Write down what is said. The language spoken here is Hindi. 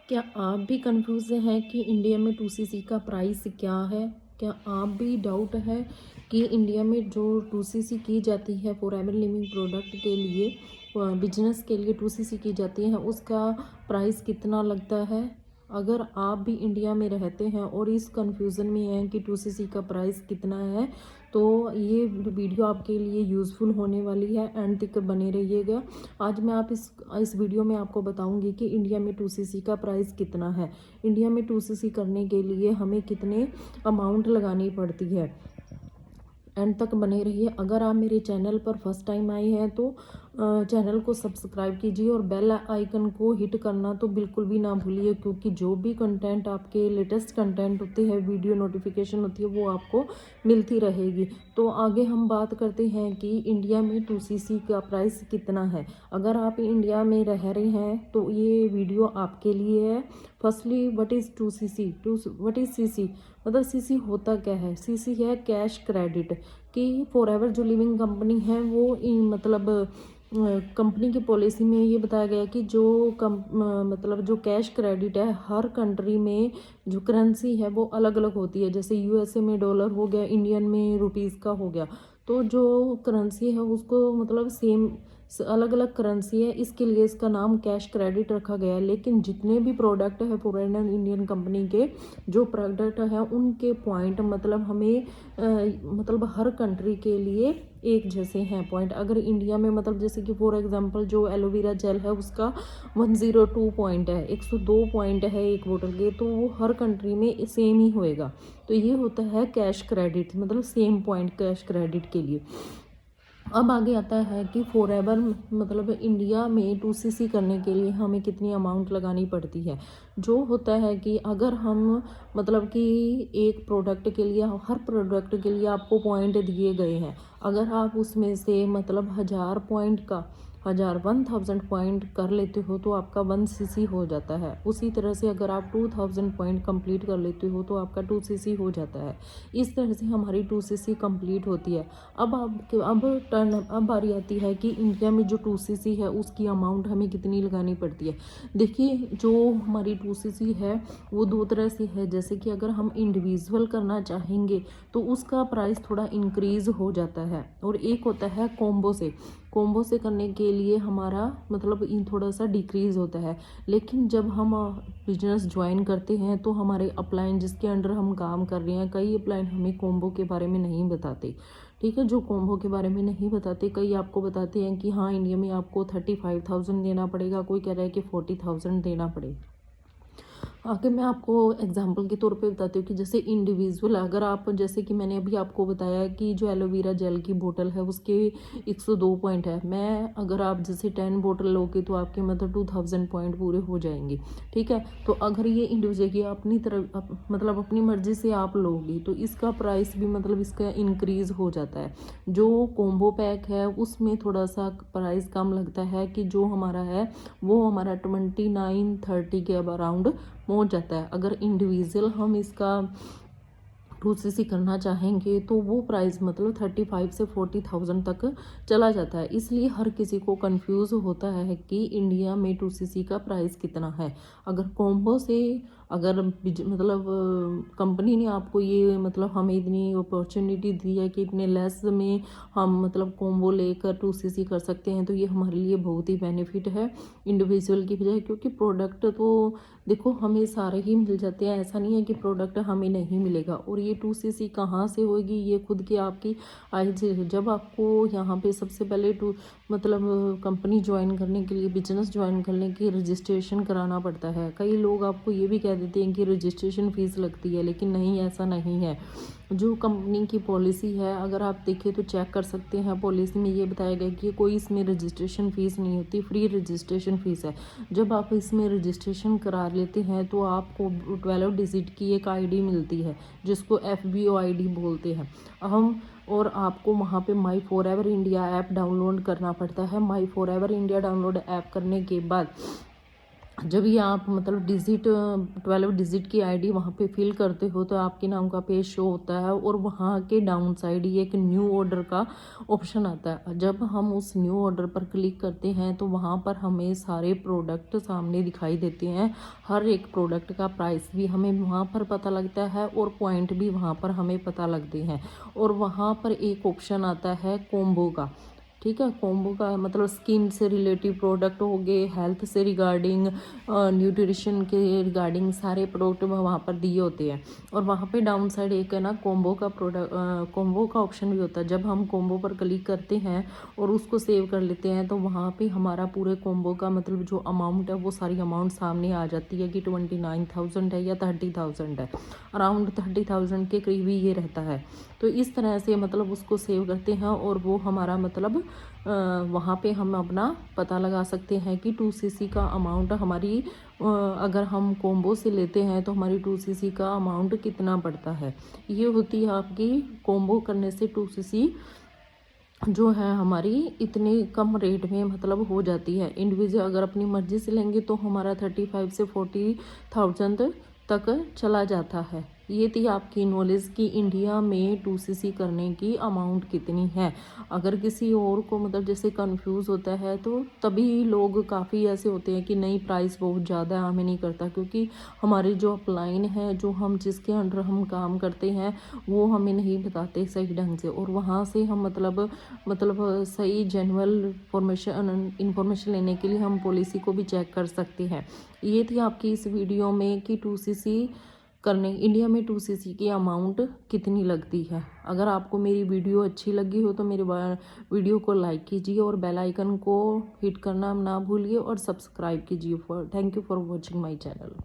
क्या आप भी कंफ्यूज हैं कि इंडिया में 2cc का प्राइस क्या है? क्या आप भी डाउट है कि इंडिया में जो 2cc की जाती है फॉरएवर लिविंग प्रोडक्ट के लिए, बिजनेस के लिए 2cc की जाती है, उसका प्राइस कितना लगता है? अगर आप भी इंडिया में रहते हैं और इस कंफ्यूज़न में हैं कि 2cc का प्राइस कितना है, तो ये वीडियो आपके लिए यूज़फुल होने वाली है। एंड तक बने रहिएगा। आज मैं आप इस वीडियो में आपको बताऊंगी कि इंडिया में 2cc का प्राइस कितना है। इंडिया में 2cc करने के लिए हमें कितने अमाउंट लगानी पड़ती है। एंड तक बने रहिए। अगर आप मेरे चैनल पर फर्स्ट टाइम आए हैं तो चैनल को सब्सक्राइब कीजिए और बेल आइकन को हिट करना तो बिल्कुल भी ना भूलिए, क्योंकि जो भी कंटेंट आपके लेटेस्ट कंटेंट होते हैं, वीडियो नोटिफिकेशन होती है, वो आपको मिलती रहेगी। तो आगे हम बात करते हैं कि इंडिया में 2cc का प्राइस कितना है। अगर आप इंडिया में रह रहे हैं तो ये वीडियो आपके लिए है। Firstly, what is 2cc? What is CC? मतलब सीसी होता क्या है? सीसी है कैश क्रेडिट। कि फॉरएवर जो लिविंग कंपनी है वो मतलब कंपनी की पॉलिसी में ये बताया गया कि जो मतलब जो कैश क्रेडिट है, हर कंट्री में जो करेंसी है वो अलग अलग होती है। जैसे यूएसए में डॉलर हो गया, इंडियन में रुपीज़ का हो गया। तो जो करेंसी है उसको मतलब सेम अलग अलग करेंसी है, इसके लिए इसका नाम कैश क्रेडिट रखा गया है। लेकिन जितने भी प्रोडक्ट है फॉरेन एंड इंडियन कंपनी के, जो प्रोडक्ट है उनके पॉइंट मतलब हमें मतलब हर कंट्री के लिए एक जैसे हैं पॉइंट। अगर इंडिया में मतलब जैसे कि फॉर एग्जांपल जो एलोवेरा जेल है उसका 102 पॉइंट है, 102 पॉइंट है एक बोतल के, तो वो हर कंट्री में सेम ही होएगा। तो ये होता है कैश क्रेडिट, मतलब सेम पॉइंट कैश क्रेडिट के लिए। अब आगे आता है कि फॉरएवर मतलब इंडिया में 2cc करने के लिए हमें कितनी अमाउंट लगानी पड़ती है। जो होता है कि अगर हम मतलब कि एक प्रोडक्ट के लिए, हर प्रोडक्ट के लिए आपको पॉइंट दिए गए हैं। अगर आप उसमें से मतलब 1000 पॉइंट का 1000 पॉइंट कर लेते हो तो आपका 1cc हो जाता है। उसी तरह से अगर आप 2000 पॉइंट कंप्लीट कर लेते हो तो आपका 2cc हो जाता है। इस तरह से हमारी 2cc कंप्लीट होती है। अब बारी आती है कि इंडिया में जो 2cc है उसकी अमाउंट हमें कितनी लगानी पड़ती है। देखिए, जो हमारी 2cc है वो दो तरह से है। जैसे कि अगर हम इंडिविजुअल करना चाहेंगे तो उसका प्राइस थोड़ा इंक्रीज़ हो जाता है, और एक होता है कॉम्बो से। कॉम्बो से करने के लिए हमारा मतलब इन थोड़ा सा डिक्रीज़ होता है। लेकिन जब हम बिजनेस ज्वाइन करते हैं तो हमारे अपलाइन जिसके अंडर हम काम कर रहे हैं, कई अपलाइन हमें कॉम्बो के बारे में नहीं बताते। ठीक है, जो कॉम्बो के बारे में नहीं बताते, कई आपको बताते हैं कि हाँ इंडिया में आपको 35,000 देना पड़ेगा, कोई कह रहा है कि 40,000 देना पड़ेगा। आगे मैं आपको एग्जांपल के तौर पे बताती हूँ कि जैसे इंडिविजुअल, अगर आप जैसे कि मैंने अभी आपको बताया कि जो एलोवेरा जेल की बोतल है उसके 102 पॉइंट है। मैं अगर आप जैसे 10 बोतल लोगे तो आपके मतलब 2000 पॉइंट पूरे हो जाएंगे। ठीक है, तो अगर ये इंडिविजुअल की अपनी तरफ मतलब अपनी मर्जी से आप लोगे तो इसका प्राइस भी मतलब इसका इंक्रीज़ हो जाता है। जो कॉम्बो पैक है उसमें थोड़ा सा प्राइस कम लगता है, कि जो हमारा है वो हमारा 29-30 के अराउंड पहुंच जाता है। अगर इंडिविजुअल हम इसका 2cc करना चाहेंगे तो वो प्राइस मतलब 35 से 40,000 तक चला जाता है। इसलिए हर किसी को कंफ्यूज होता है कि इंडिया में 2cc का प्राइस कितना है। अगर कॉम्बो से अगर मतलब कंपनी ने आपको ये मतलब हमें इतनी अपॉर्चुनिटी दी है कि इतने लेस में हम मतलब कॉम्बो लेकर 2cc कर सकते हैं, तो ये हमारे लिए बहुत ही बेनिफिट है इंडिविजुअल की बजाय। क्योंकि प्रोडक्ट तो देखो हमें सारे ही मिल जाते हैं, ऐसा नहीं है कि प्रोडक्ट हमें नहीं मिलेगा। और ये 2cc कहाँ से होगी, ये खुद की आपकी आई जी। जब आपको यहाँ पे सबसे पहले मतलब कंपनी ज्वाइन करने के लिए, बिजनेस ज्वाइन करने की रजिस्ट्रेशन कराना पड़ता है। कई लोग आपको ये भी कह देते हैं कि रजिस्ट्रेशन फ़ीस लगती है, लेकिन नहीं, ऐसा नहीं है। जो कंपनी की पॉलिसी है, अगर आप देखें तो चेक कर सकते हैं, पॉलिसी में ये बताया गया कि कोई इसमें रजिस्ट्रेशन फ़ीस नहीं होती, फ्री रजिस्ट्रेशन फ़ीस है। जब आप इसमें रजिस्ट्रेशन करा लेते हैं तो आपको 12 डिजिट की एक आईडी मिलती है जिसको FBO आईडी बोलते हैं हम। और आपको वहाँ पे माई फॉरएवर इंडिया ऐप डाउनलोड करना पड़ता है। माई फॉरएवर इंडिया डाउनलोड ऐप करने के बाद जब ये आप मतलब डिजिट 12 डिजिट की आईडी वहाँ पे फिल करते हो तो आपके नाम का पेज शो होता है, और वहाँ के डाउन साइड ये एक न्यू ऑर्डर का ऑप्शन आता है। जब हम उस न्यू ऑर्डर पर क्लिक करते हैं तो वहाँ पर हमें सारे प्रोडक्ट सामने दिखाई देते हैं। हर एक प्रोडक्ट का प्राइस भी हमें वहाँ पर पता लगता है और पॉइंट भी वहाँ पर हमें पता लगते हैं। और वहाँ पर एक ऑप्शन आता है कॉम्बो का, ठीक है। कॉम्बो का मतलब स्किन से रिलेटिव प्रोडक्ट हो गए, हेल्थ से रिगार्डिंग, न्यूट्रिशन के रिगार्डिंग सारे प्रोडक्ट वहाँ पर दिए होते हैं। और वहाँ पे डाउन साइड एक है ना कॉम्बो का प्रोडक्ट, कॉम्बो का ऑप्शन भी होता है। जब हम कॉम्बो पर क्लिक करते हैं और उसको सेव कर लेते हैं तो वहाँ पे हमारा पूरे कॉम्बो का मतलब जो अमाउंट है वो सारी अमाउंट सामने आ जाती है कि 29,000 है या 30,000 है, अराउंड 30,000 के करीब ही ये रहता है। तो इस तरह से मतलब उसको सेव करते हैं और वो हमारा मतलब वहाँ पे हम अपना पता लगा सकते हैं कि 2cc का अमाउंट हमारी अगर हम कॉम्बो से लेते हैं तो हमारी 2cc का अमाउंट कितना पड़ता है। ये होती है आपकी कॉम्बो करने से 2cc जो है हमारी इतने कम रेट में मतलब हो जाती है। इंडिविजुअल अगर अपनी मर्ज़ी से लेंगे तो हमारा 35 से 40,000 तक चला जाता है। ये थी आपकी नॉलेज कि इंडिया में 2cc करने की अमाउंट कितनी है। अगर किसी और को मतलब जैसे कंफ्यूज होता है तो तभी लोग काफ़ी ऐसे होते हैं कि नहीं प्राइस बहुत ज़्यादा है, हमें नहीं करता, क्योंकि हमारी जो अपलाइन है, जो हम जिसके अंडर हम काम करते हैं वो हमें नहीं बताते सही ढंग से, और वहाँ से हम मतलब सही जेन्युइन इंफॉर्मेशन लेने के लिए हम पॉलिसी को भी चेक कर सकते हैं। ये थी आपकी इस वीडियो में कि 2cc करने इंडिया में 2cc की अमाउंट कितनी लगती है। अगर आपको मेरी वीडियो अच्छी लगी हो तो मेरे वीडियो को लाइक कीजिए और बेल आइकन को हिट करना ना भूलिए और सब्सक्राइब कीजिए। Thank you for watching my channel.